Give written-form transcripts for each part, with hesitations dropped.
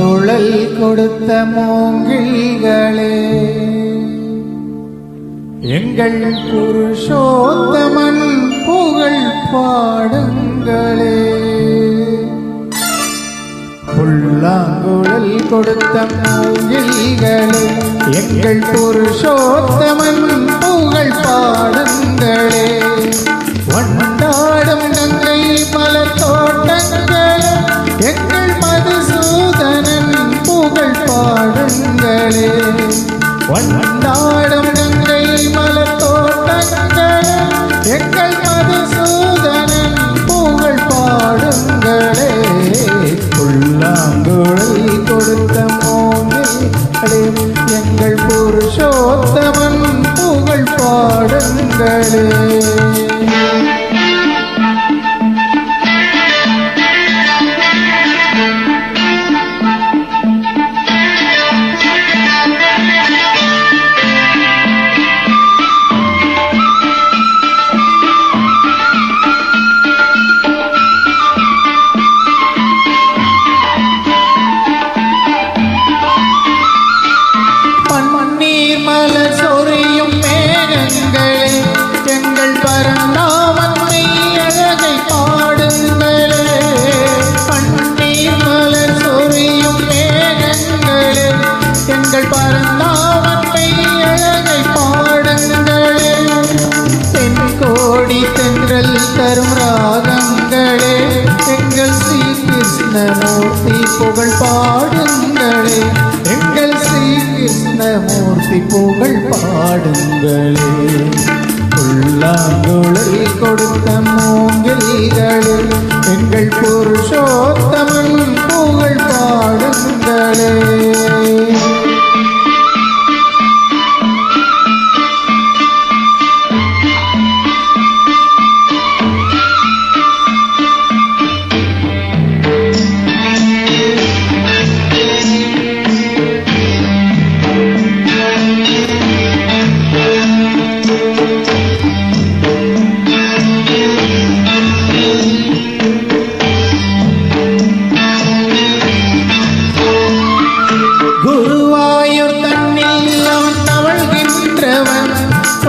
புல்லாங்குழல் கொடுத்த மூங்கில்களே, எங்கள் புருஷோத்தமன் புகழ் பாடுங்களே. புல்லாங்குழல் கொடுத்த மூங்கில்களே, எங்கள் புருஷோத்தமன் புகழ் பாடுங்களே. வண்டாடும் கங்கை மலர் தோட்டங்களே, எங்கள் மதுசூதனன் புகழ் பாடுங்களே. வண்டாடும் கங்கை மலர் தோட்டங்களே, எங்கள் மதுசூதனன் புகழ் பாடுங்களே. புல்லாங்குழல் கொடுத்த மூங்கில்களே, எங்கள் புருஷோத்தமன் புகழ் பாடுங்களே. எங்கள் பரந்தாவன்மை அழகை பாடுங்களே. தென்கோடி தென்றல் தரும் ராகங்களே, எங்கள் ஸ்ரீ கிருஷ்ணமூர்த்தி புகழ் பாடுங்களே. எங்கள் ஸ்ரீ கிருஷ்ணமூர்த்தி புகழ் பாடுங்களே. புல்லாங்குழல் கொடுத்த மூங்கில்களே, எங்கள் புருஷோத்தமன் புகழ் பாடுங்களே.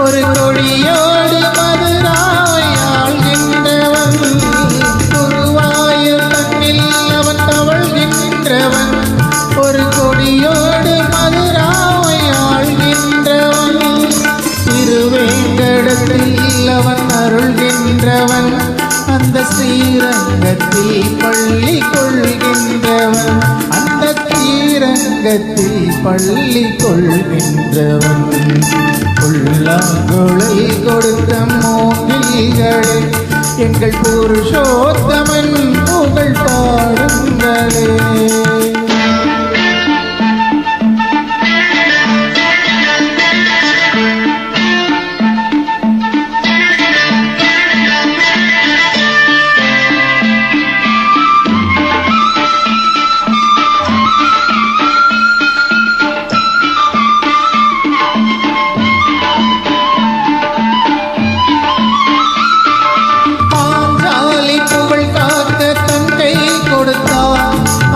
ஒரு கொடியோடு மதுராய் ஆள்கின்றவன், குருவாயூர் தன்னில் அவன் தவழ்கின்றவன். ஒரு கொடியோடு மதுராய் ஆள்கின்றவன், திருவேங்கடத்தில் அவன் அருள்கின்றவன். அந்த ஸ்ரீரங்கத்தில் பள்ளி கொள்கின்றவன், அந்த ஸ்ரீரங்கத்தில் பள்ளி கொள்கின்றவன். புல்லாங்குழல் கொடுத்த மூங்கில்களே, எங்கள் புருஷோத்தமன் புகழ் பாடுங்களே.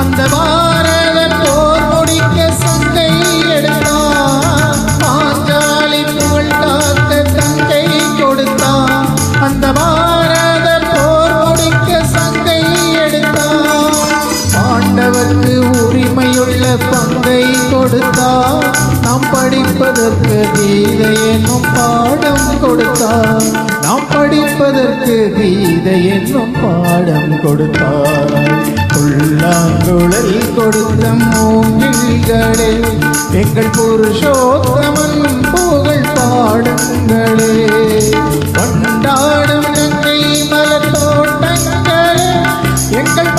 அந்த பாரத போர் முடிக்க சங்கை எடுத்தான், பாஞ்சாலி புகழ் காக்க தங்கை கொடுத்தான். அந்த பாரத போர் முடிக்க சங்கை எடுத்தான், பாண்டவர்க்கு உரிமையுள்ள பங்கை கொடுத்தான். நாம் படிப்பதற்கு கீதை என்னும் பாடம் கொடுத்தான், நாம் படிப்பதற்கு கீதை என்னும் பாடம் கொடுத்தார். புல்லாங்குழல் கொடுத்த மூங்கில்களே, எங்கள் புருஷோத்தமன் புகழ் பாடுங்களே. கொண்டாடும் கங்கை மலர் தோட்டங்களே, எங்கள்